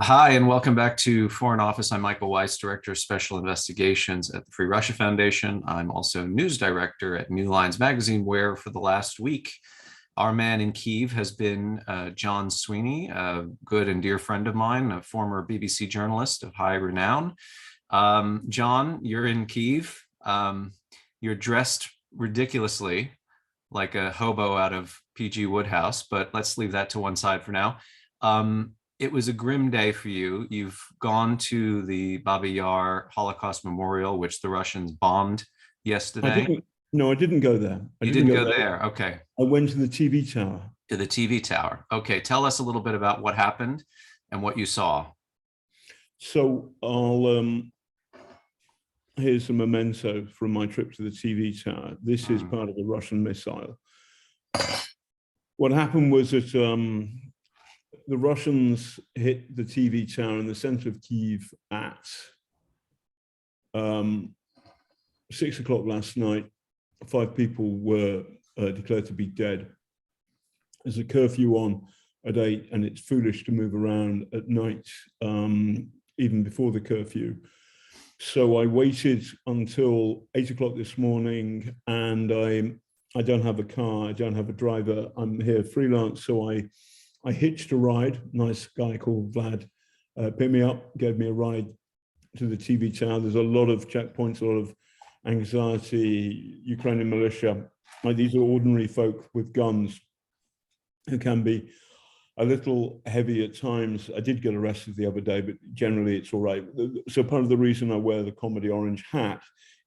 Hi, and welcome back to Foreign Office. I'm Michael Weiss, Director of Special Investigations at the Free Russia Foundation. I'm also news director at New Lines Magazine, where for the last week, our man in Kyiv has been John Sweeney, a good and dear friend of mine, a former BBC journalist of high renown. John, you're in Kyiv. You're dressed ridiculously like a hobo out of PG Woodhouse, but let's leave that to one side for now. It was a grim day for you. You've gone to the Babyn Yar Holocaust Memorial, which the Russians bombed I yesterday. didn't. No, I didn't go there. I You didn't didn't go go there. there. Okay. I went to the TV tower. To the TV tower. Okay. Tell us a little bit about what happened and what you saw. So here's a memento from my trip to the TV tower. This is part of a Russian missile. What happened was that the Russians hit the TV tower in the center of Kyiv at 6 o'clock last night. 5 people were declared to be dead. There's a curfew on at 8, and it's foolish to move around at night, even before the curfew. So I waited until 8 o'clock this morning, and I don't have a car, I don't have a driver, I'm here freelance, so I hitched a ride. Nice guy called Vlad picked me up, gave me a ride to the TV tower. There's a lot of checkpoints, a lot of anxiety, Ukrainian militia. Like, these are ordinary folk with guns who can be a little heavy at times. I did get arrested the other day, but generally it's all right. So part of the reason I wear the comedy orange hat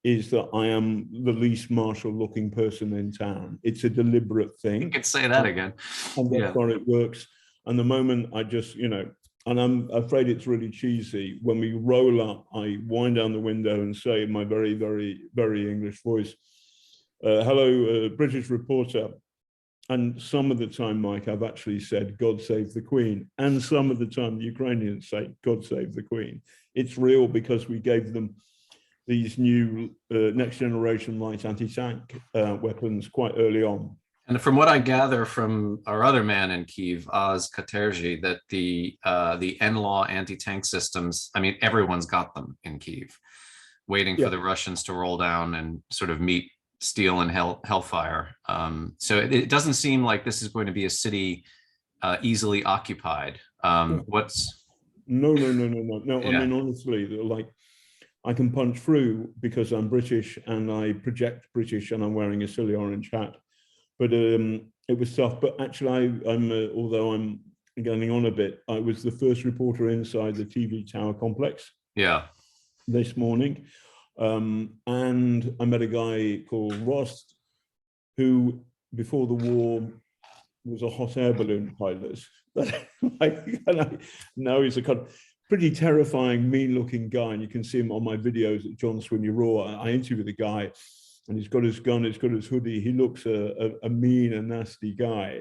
is that I am the least martial looking person in town. It's a deliberate thing. You could say that again. And therefore it works. And the moment I just, and I'm afraid it's really cheesy, when we roll up, I wind down the window and say in my very, very, very English voice, hello, British reporter. And some of the time, Mike, I've actually said, God save the Queen. And some of the time, the Ukrainians say, God save the Queen. It's real because we gave them these new next generation light anti-tank weapons quite early on. And from what I gather from our other man in Kyiv, Oz Katerji, that the NLAW anti-tank systems, I mean, everyone's got them in Kyiv, waiting for the Russians to roll down and sort of meet steel and hellfire. So it doesn't seem like this is going to be a city easily occupied. What's no. Yeah. I mean, honestly, like, I can punch through because I'm British and I project British and I'm wearing a silly orange hat. But it was tough. But actually, I'm although I'm getting on a bit, I was the first reporter inside the TV tower complex. Yeah. This morning. And I met a guy called Ross, who before the war was a hot air balloon pilot. Now he's a kind of pretty terrifying, mean-looking guy, and you can see him on my videos at John Sweeney Raw. I interviewed the guy, and he's got his gun, he's got his hoodie. He looks a mean and nasty guy,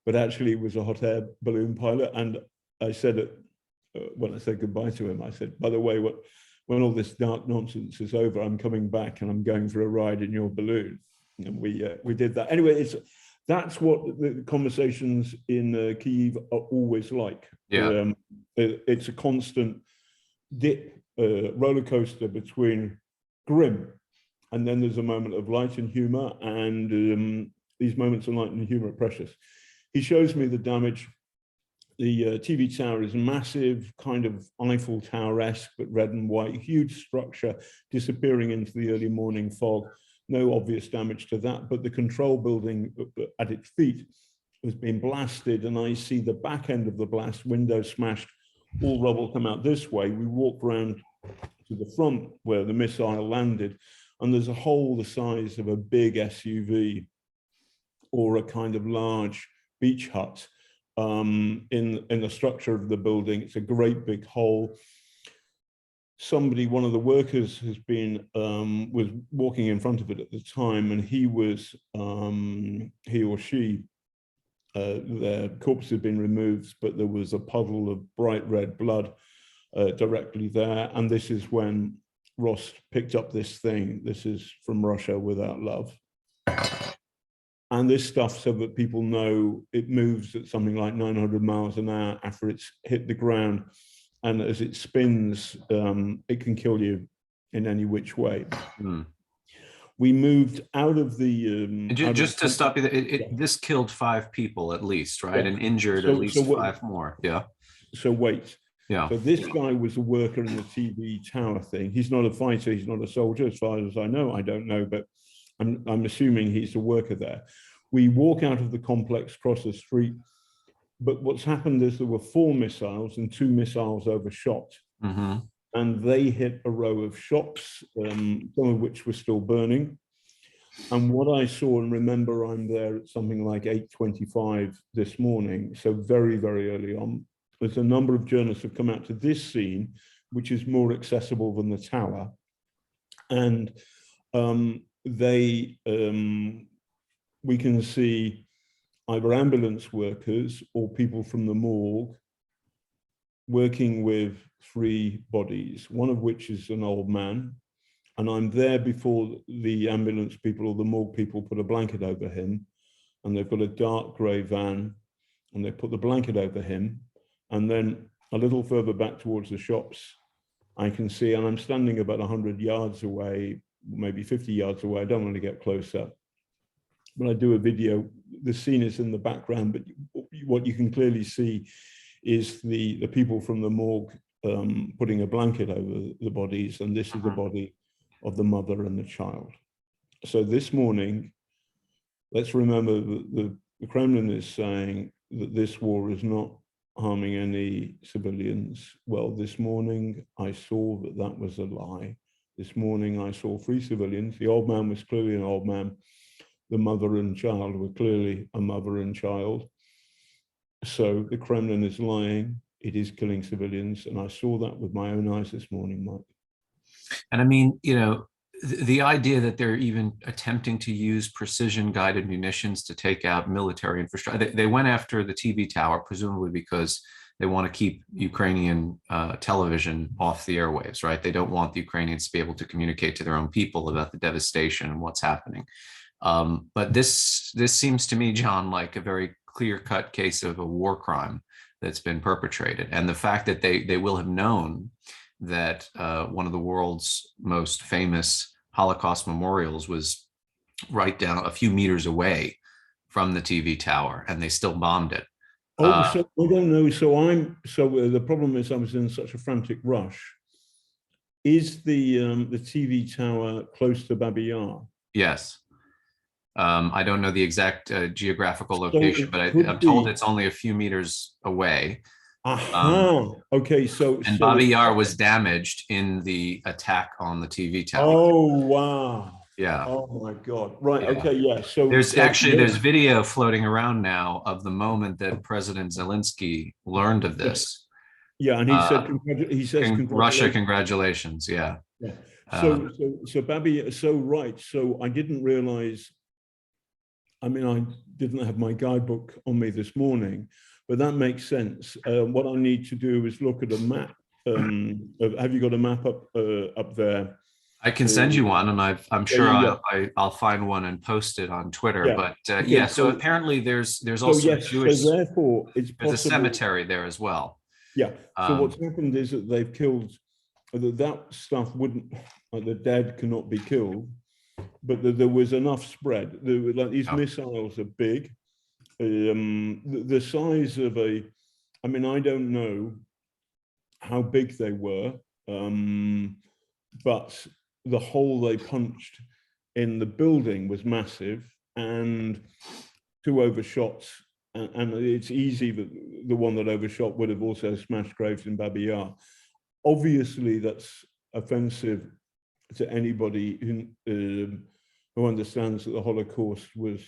but actually he was a hot air balloon pilot. And I said, when I said goodbye to him, I said, by the way, when all this dark nonsense is over, I'm coming back and I'm going for a ride in your balloon. And we did that. Anyway, that's what the conversations in Kyiv are always like. Yeah. It's a constant dip, roller coaster between grim, and then there's a moment of light and humor, and these moments of light and humor are precious. He shows me the damage. The TV tower is massive, kind of Eiffel Tower-esque, but red and white, huge structure disappearing into the early morning fog. No obvious damage to that, but the control building at its feet has been blasted, and I see the back end of the blast, windows smashed, all rubble come out this way. We walk around to the front where the missile landed, and there's a hole the size of a big SUV or a kind of large beach hut in the structure of the building. It's a great big hole. Somebody, one of the workers, has been was walking in front of it at the time, and he or she, their corpse had been removed, but there was a puddle of bright red blood directly there. And this is when Ross picked up this thing. This is from Russia without love. And this stuff, so that people know, it moves at something like 900 miles an hour after it's hit the ground. and as it spins, it can kill you in any which way. We moved out of the and just to stop you, this killed 5 people at least, right? And injured at least 5 more. Yeah. So wait. Yeah. So this guy was a worker in the TV tower thing. He's not a fighter. He's not a soldier, as far as I know. I don't know, but I'm assuming he's a worker there. We walk out of the complex, cross the street. But what's happened is there were 4 missiles and 2 missiles overshot. And they hit a row of shops, some of which were still burning. And what I saw, and remember, I'm there at something like 8:25 this morning, so very, very early on, there's a number of journalists have come out to this scene, which is more accessible than the tower. And we can see either ambulance workers or people from the morgue working with 3 bodies, one of which is an old man. And I'm there before the ambulance people or the morgue people put a blanket over him. And they've got a dark grey van and they put the blanket over him. And then a little further back towards the shops, I can see, and I'm standing about 100 yards away, maybe 50 yards away. I don't want to get close up. When I do a video, the scene is in the background, but what you can clearly see is the people from the morgue putting a blanket over the bodies, and this is the body of the mother and the child. So this morning, let's remember that the Kremlin is saying that this war is not harming any civilians. Well, this morning I saw that that was a lie. This morning I saw 3 civilians. The old man was clearly an old man. The mother and child were clearly a mother and child. So the Kremlin is lying. It is killing civilians. And I saw that with my own eyes this morning, Mike. And I mean, you know, the idea that they're even attempting to use precision guided munitions to take out military infrastructure. They went after the TV tower, presumably because they want to keep Ukrainian television off the airwaves, right? They don't want the Ukrainians to be able to communicate to their own people about the devastation and what's happening. But this seems to me, John, like a very clear-cut case of a war crime that's been perpetrated. And the fact that they will have known that one of the world's most famous Holocaust memorials was right down a few meters away from the TV tower, and they still bombed it. So I don't know. So the problem is I was in such a frantic rush. Is the TV tower close to Babyn Yar? Yes. I don't know the exact geographical location, but I'm told it's only a few meters away. Okay, and Babyn Yar was damaged in the attack on the TV tower. Oh, wow. Yeah. Oh my God. Right. Yeah. Okay. Yeah. So there's video floating around now of the moment that President Zelensky learned of this. Yeah, and he says Russia, congratulations. Yeah. Yeah. So Babyn, so right. So I didn't realize. I mean, I didn't have my guidebook on me this morning, but that makes sense. What I need to do is look at a map. Have you got a map up there? I can send you one, and I'm sure I'll find one and post it on Twitter. Yeah. But okay, yeah, so apparently there's also Jewish. So therefore, it's possible. There's a cemetery there as well. Yeah. So what's happened is that they've killed. That stuff wouldn't. Like the dead cannot be killed, but there was enough spread. Like these missiles are big. The size of a. I mean, I don't know how big they were, but the hole they punched in the building was massive, and 2 overshots, and it's easy that the one that overshot would have also smashed graves in Babyn Yar. Obviously, that's offensive to anybody who understands that the Holocaust was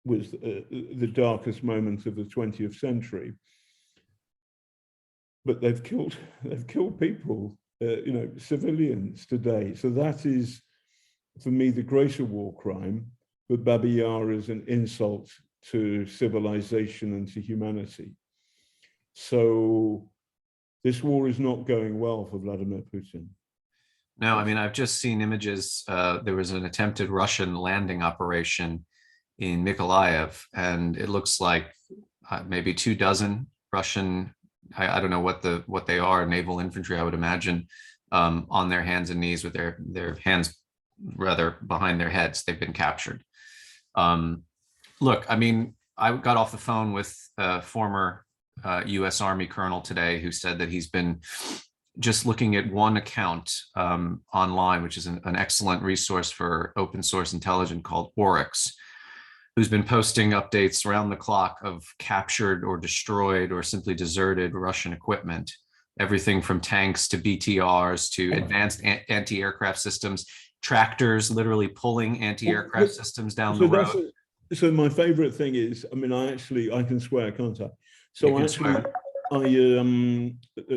the darkest moment of the 20th century. But they've killed people. Civilians today. So that is, for me, the greater war crime. But Babyn Yar is an insult to civilization and to humanity. So this war is not going well for Vladimir Putin. No, I mean, I've just seen images. There was an attempted Russian landing operation in Mykolaiv, and it looks like maybe 24 Russian I don't know what they are, naval infantry, I would imagine, on their hands and knees with their hands rather behind their heads. They've been captured. Look, I mean, I got off the phone with a former U.S. Army colonel today who said that he's been just looking at one account online, which is an excellent resource for open source intelligence called Oryx, who's been posting updates around the clock of captured or destroyed or simply deserted Russian equipment, everything from tanks to BTRs to advanced anti-aircraft systems, tractors literally pulling anti-aircraft systems down the road. So my favorite thing is, I mean, I can swear, can't I? So You can swear.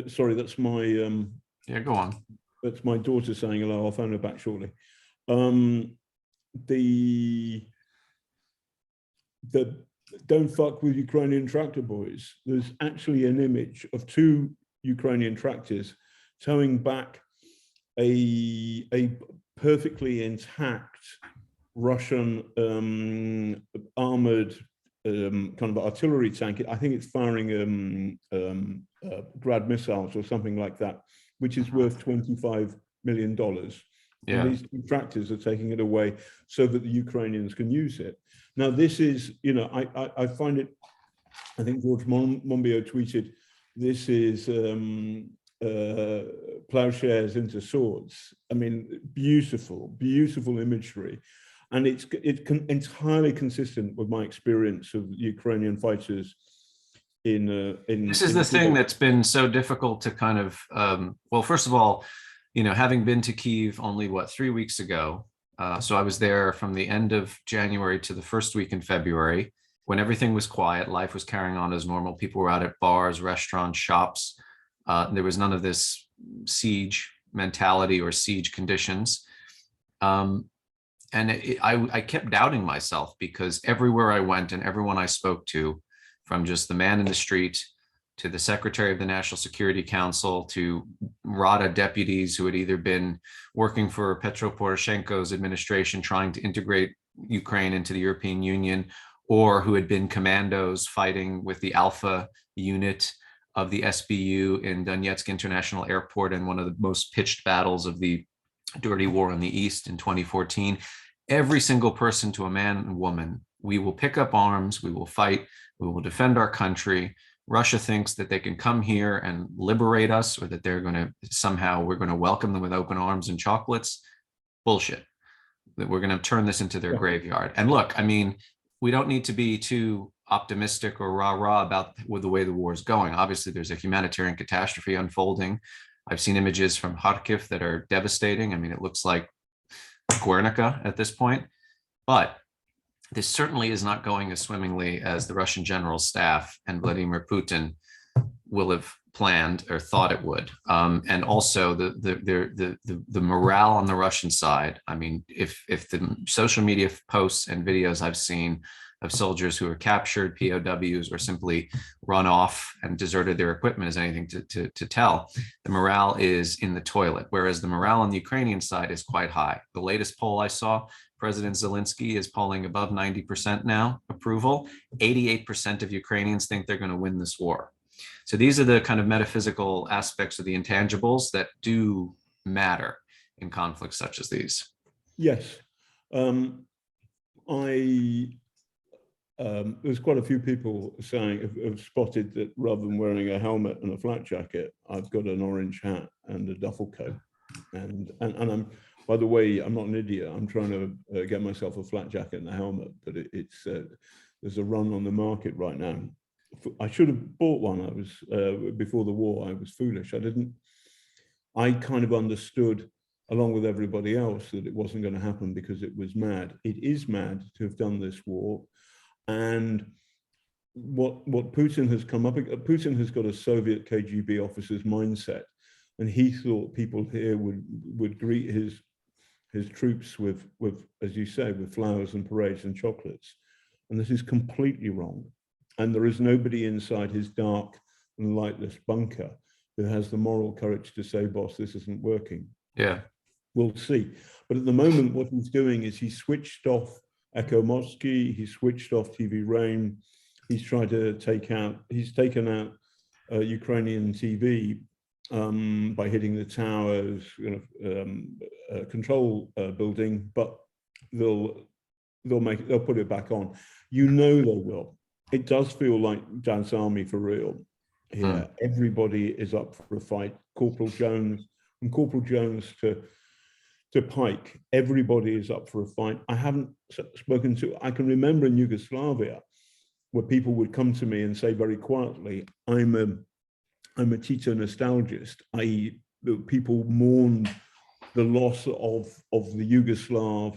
Sorry, that's my Yeah, go on. That's my daughter saying hello. I'll phone her back shortly. The don't fuck with Ukrainian tractor boys. There's actually an image of two Ukrainian tractors towing back a perfectly intact Russian armored kind of artillery tank. I think it's firing Grad missiles or something like that, which is worth $25 million. Yeah. And these two tractors are taking it away so that the Ukrainians can use it. Now, this is, you know, I find it, I think George Monbiot tweeted, this is plowshares into swords. I mean, beautiful, beautiful imagery. And it's entirely consistent with my experience of Ukrainian fighters in this is the thing that's been so difficult to kind of, well, first of all, you know, having been to Kyiv only, what, 3 weeks ago. So I was there from the end of January to the first week in February, when everything was quiet, life was carrying on as normal. People were out at bars, restaurants, shops. There was none of this siege mentality or siege conditions. And I kept doubting myself, because everywhere I went and everyone I spoke to, from just the man in the street to the secretary of the National Security Council to Rada deputies who had either been working for Petro Poroshenko's administration trying to integrate Ukraine into the European Union, or who had been commandos fighting with the Alpha unit of the SBU in Donetsk International Airport in one of the most pitched battles of the dirty war in the East in 2014. Every single person, to a man and woman, we will pick up arms, we will fight, we will defend our country. Russia thinks that they can come here and liberate us, or that they're going to somehow, we're going to welcome them with open arms and chocolates. Bullshit. That we're going to turn this into their graveyard. And look, I mean, we don't need to be too optimistic or rah-rah about the way the war is going. Obviously, there's a humanitarian catastrophe unfolding. I've seen images from Kharkiv that are devastating. I mean, it looks like Guernica at this point. But this certainly is not going as swimmingly as the Russian general staff and Vladimir Putin will have planned or thought it would. And also the morale on the Russian side. I mean, if the social media posts and videos I've seen of soldiers who are captured, POWs, or simply run off and deserted their equipment is anything to tell, the morale is in the toilet, whereas the morale on the Ukrainian side is quite high. The latest poll I saw, President Zelensky is polling above 90% now approval. 88% of Ukrainians think they're going to win this war. So these are the kind of metaphysical aspects of the intangibles that do matter in conflicts such as these. Yes. There's quite a few people saying, have spotted that rather than wearing a helmet and a flak jacket, I've got an orange hat and a duffel coat. And I'm, by the way, I'm not an idiot. I'm trying to get myself a flak jacket and a helmet, but it's there's a run on the market right now. I should have bought one. I was before the war. I was foolish. I kind of understood, along with everybody else, that it wasn't going to happen because it was mad. It is mad to have done this war. And what Putin has come up, Putin has got a Soviet KGB officer's mindset, and he thought people here would greet his troops with, as you say, with flowers and parades and chocolates. And this is completely wrong. And there is nobody inside his dark and lightless bunker who has the moral courage to say, boss, this isn't working. Yeah. We'll see. But at the moment, what he's doing is he switched off Echo Mosky, he switched off TV Rain, he's tried to he's taken out Ukrainian TV by hitting the towers, control building, but they'll put it back on. You know they will. It does feel like Dad's Army for real here. Everybody is up for a fight. Corporal Jones, from Corporal Jones to Pike, everybody is up for a fight. I haven't spoken to, I can remember in Yugoslavia where people would come to me and say very quietly, I'm a Tito nostalgist, i.e. people mourn the loss of the Yugoslav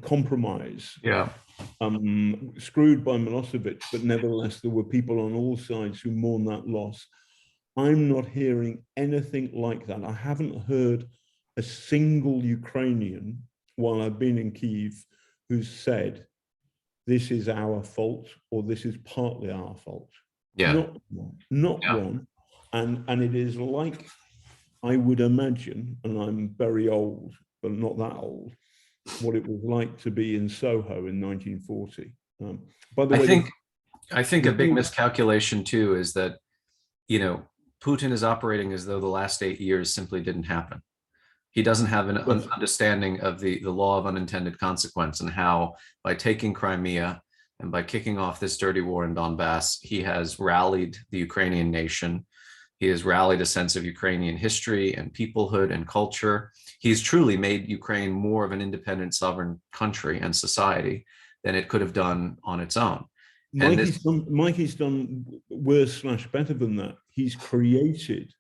compromise. Yeah. Screwed by Milosevic, but nevertheless, there were people on all sides who mourn that loss. I'm not hearing anything like that. I haven't heard a single Ukrainian while I've been in Kyiv who's said, this is our fault, or this is partly our fault. Yeah. Not one. And it is like, I would imagine, and I'm very old, but not that old, what it was like to be in Soho in 1940. By the way, I think a big miscalculation too is that, you know, Putin is operating as though the last 8 years simply didn't happen. He doesn't have an understanding of the law of unintended consequence, and how by taking Crimea and by kicking off this dirty war in Donbass, he has rallied the Ukrainian nation. He has rallied a sense of Ukrainian history and peoplehood and culture. He's truly made Ukraine more of an independent, sovereign country and society than it could have done on its own. Mikey's done worse / better than that. He's created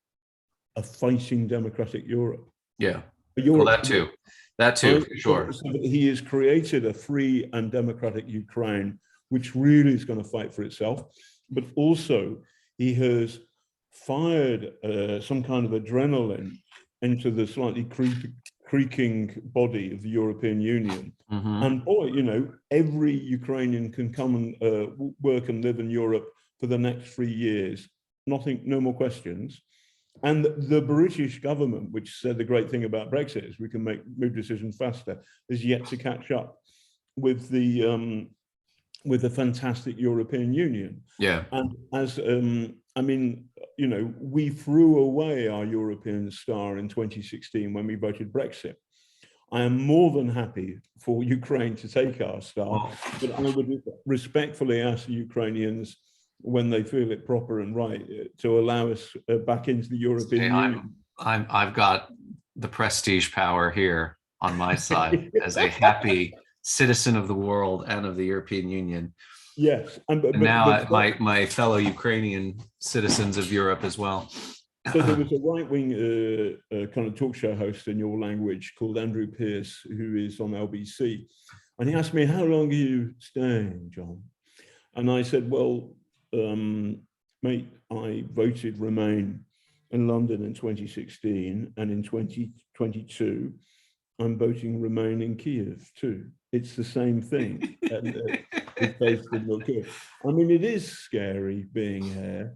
a fighting democratic Europe. Yeah, well, that too, for sure. So he has created a free and democratic Ukraine, which really is going to fight for itself. But also, he has fired some kind of adrenaline into the slightly creaking body of the European Union. And boy, you know, every Ukrainian can come and work and live in Europe for the next 3 years. No more questions. And the British government, which said the great thing about Brexit is we can move decisions faster, is yet to catch up with the fantastic European Union. Yeah. And as I mean, you know, we threw away our European star in 2016 when we voted Brexit. I am more than happy for Ukraine to take our star, but I would respectfully ask the Ukrainians, when they feel it proper and right, to allow us back into the European Union. I've got the prestige power here on my side as a happy citizen of the world and of the European Union. Yes, but now my fellow Ukrainian citizens of Europe as well. So there was a right-wing kind of talk show host in your language called Andrew Pierce, who is on LBC, and he asked me, "How long are you staying, John?" And I said, "Well, mate, I voted Remain in London in 2016, and in 2022, I'm voting Remain in Kiev too. It's the same thing." And his face didn't look good. I mean, it is scary being here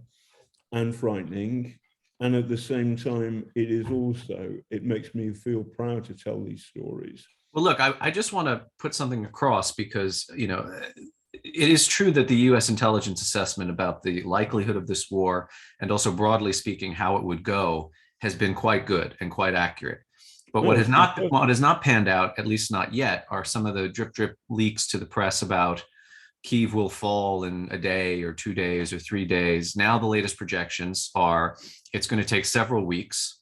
and frightening. And at the same time, it makes me feel proud to tell these stories. Well, look, I just want to put something across because, you know, it is true that the US intelligence assessment about the likelihood of this war, and also broadly speaking, how it would go, has been quite good and quite accurate. But what has not panned out, at least not yet, are some of the drip leaks to the press about Kyiv will fall in a day or 2 days or 3 days. Now the latest projections are it's going to take several weeks.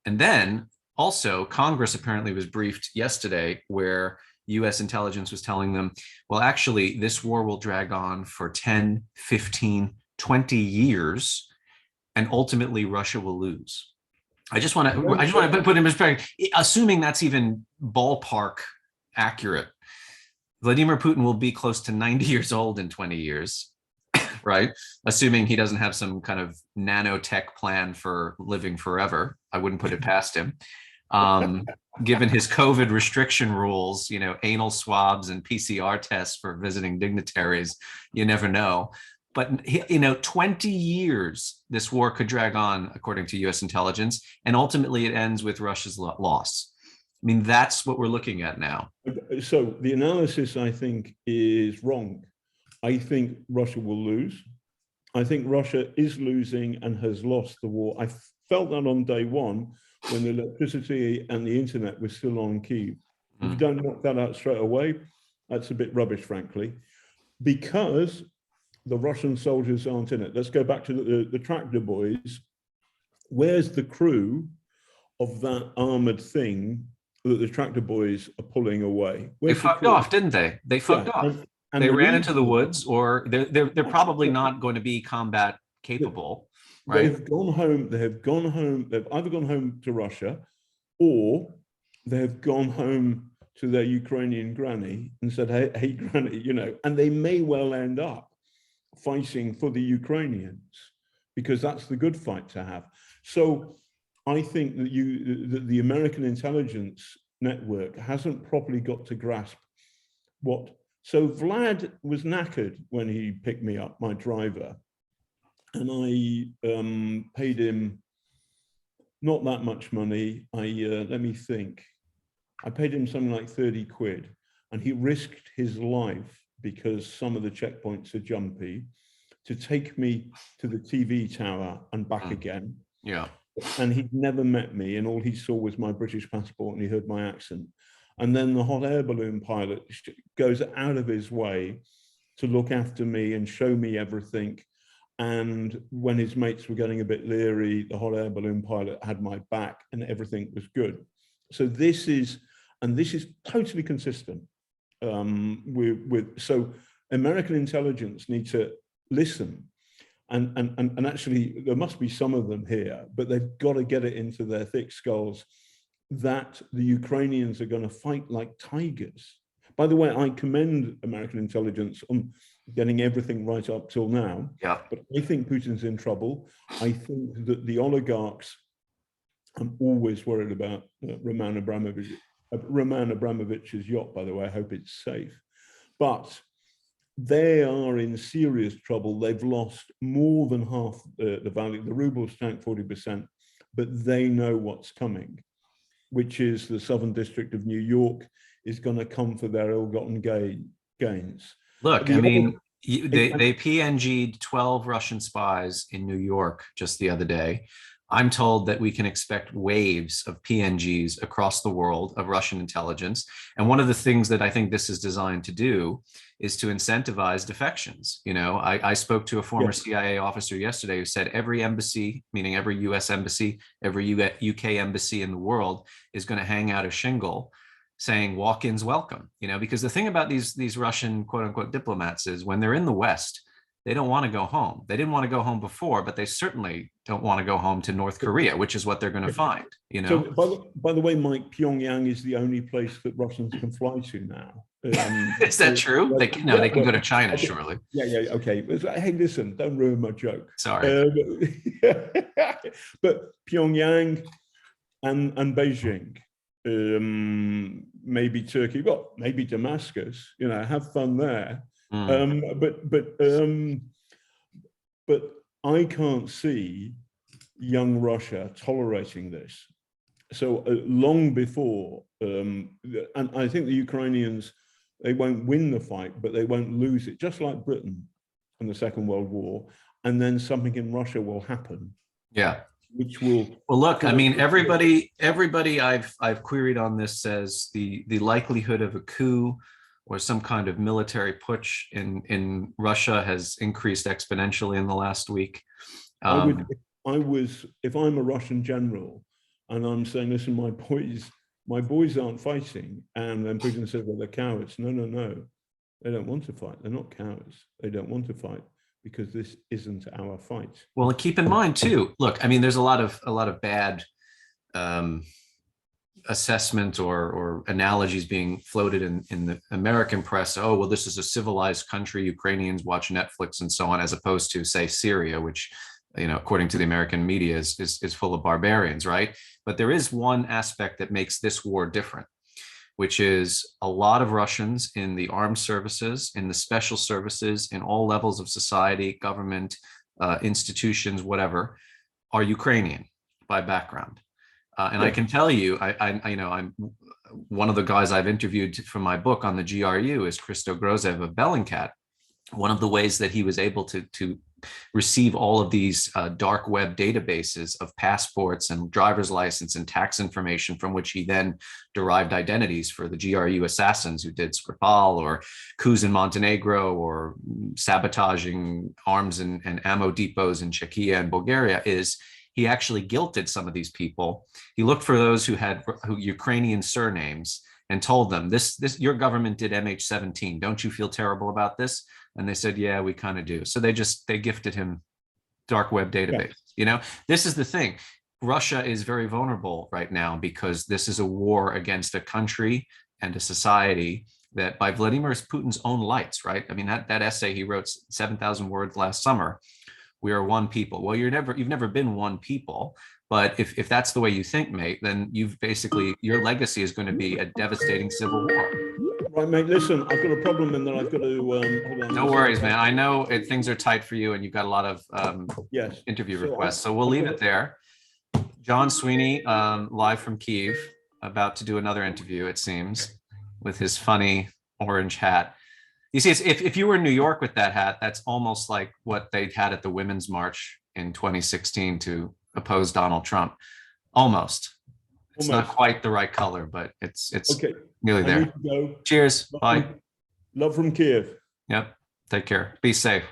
And then also Congress apparently was briefed yesterday where US intelligence was telling them, well, actually, this war will drag on for 10, 15, 20 years, and ultimately Russia will lose. I just want to put in perspective, assuming that's even ballpark accurate. Vladimir Putin will be close to 90 years old in 20 years, right? Assuming he doesn't have some kind of nanotech plan for living forever. I wouldn't put it past him. Given his COVID restriction rules, you know, anal swabs and PCR tests for visiting dignitaries, you never know. But, you know, 20 years this war could drag on, according to US intelligence, and ultimately it ends with Russia's loss. I mean, that's what we're looking at now. So the analysis, I think, is wrong. I think Russia will lose. I think Russia is losing and has lost the war. I felt that on day one when the electricity and the internet was still on Kyiv. If you don't knock that out straight away, that's a bit rubbish, frankly, because the Russian soldiers aren't in it. Let's go back to the tractor boys. Where's the crew of that armored thing that the tractor boys are pulling away? They fucked off, didn't they? They fucked off. And they ran into the woods, or they're probably not going to be combat capable, right? They've gone home. They have gone home. They've either gone home to Russia, or they have gone home to their Ukrainian granny and said, hey, granny, you know, and they may well end up fighting for the Ukrainians because that's the good fight to have. So I think that the American intelligence network hasn't properly got to grasp what. So Vlad was knackered when he picked me up, my driver, and I paid him not that much money. Let me think. I paid him something like 30 quid, and he risked his life because some of the checkpoints are jumpy to take me to the TV tower and back again. Yeah. And he'd never met me, and all he saw was my British passport, and he heard my accent. And then the hot air balloon pilot goes out of his way to look after me and show me everything. And when his mates were getting a bit leery, the hot air balloon pilot had my back and everything was good. So this is totally consistent so American intelligence need to listen. And actually, there must be some of them here, but they've got to get it into their thick skulls that the Ukrainians are going to fight like tigers. By the way, I commend American intelligence on getting everything right up till now. Yeah. But I think Putin's in trouble. I think that the oligarchs, I'm always worried about Roman Abramovich's yacht, by the way. I hope it's safe. But they are in serious trouble. They've lost more than half the value. The ruble's tanked 40%, but they know what's coming, which is the Southern District of New York is going to come for their ill-gotten gains. Look, I mean, they PNG'd 12 Russian spies in New York just the other day. I'm told that we can expect waves of PNGs across the world of Russian intelligence. And one of the things that I think this is designed to do is to incentivize defections. You know, I spoke to a former CIA officer yesterday who said every embassy, meaning every US embassy, every UK embassy in the world is going to hang out a shingle saying walk-ins welcome, you know, because the thing about these Russian quote unquote diplomats is when they're in the West, they don't want to go home. They didn't want to go home before, but they certainly don't want to go home to North Korea, which is what they're going to find, you know. So by the way, Mike, Pyongyang is the only place that Russians can fly to now. Is that true? They can go to China, okay. surely. Yeah, okay. Hey, listen, don't ruin my joke. Sorry. But Pyongyang and Beijing, maybe Turkey, well, maybe Damascus, you know, have fun there. But I can't see young Russia tolerating this. So long before, and I think the Ukrainians, they won't win the fight, but they won't lose it, just like Britain in the Second World War. And then something in Russia will happen. Yeah. Which will. Well, look, I mean, everybody I've queried on this says the likelihood of a coup or some kind of military putsch in Russia has increased exponentially in the last week. If I'm a Russian general and I'm saying, listen, my boys aren't fighting, and then Putin says, well, they're cowards. No, they don't want to fight. They're not cowards. They don't want to fight because this isn't our fight. Well, and keep in mind too, look, I mean, there's a lot of bad assessment or analogies being floated in the American press. Oh, well, this is a civilized country. Ukrainians watch Netflix and so on, as opposed to, say, Syria, which, you know, according to the American media is full of barbarians, right? But there is one aspect that makes this war different, which is a lot of Russians in the armed services, in the special services, in all levels of society, government, institutions, whatever, are Ukrainian by background. And I can tell you, I'm one of the guys I've interviewed from my book on the GRU is Christo Grozev of Bellingcat. One of the ways that he was able to receive all of these dark web databases of passports and driver's license and tax information from which he then derived identities for the GRU assassins who did Skripal or coups in Montenegro or sabotaging arms and ammo depots in Czechia and Bulgaria. Is he actually guilted some of these people. He looked for those who had Ukrainian surnames and told them, this your government did MH17. Don't you feel terrible about this? And they said, yeah, we kind of do. So they gifted him dark web database. Yeah. This is the thing. Russia is very vulnerable right now because this is a war against a country and a society that, by Vladimir Putin's own lights, right? I mean, that essay he wrote, 7,000 words last summer, we are one people. Well, you've never been one people. But if that's the way you think, mate, then you've basically, your legacy is going to be a devastating civil war. Right, mate, listen, I've got a problem in that I've got to, hold on. No worries, man. I know things are tight for you and you've got a lot of yes. interview requests. So we'll leave it there. John Sweeney, live from Kyiv, about to do another interview, it seems, with his funny orange hat. You see, if you were in New York with that hat, that's almost like what they had at the Women's March in 2016 to oppose Donald Trump. Almost. It's not quite the right color, but it's okay. Nearly there. Cheers. Bye. Love from Kiev. Yep. Take care. Be safe.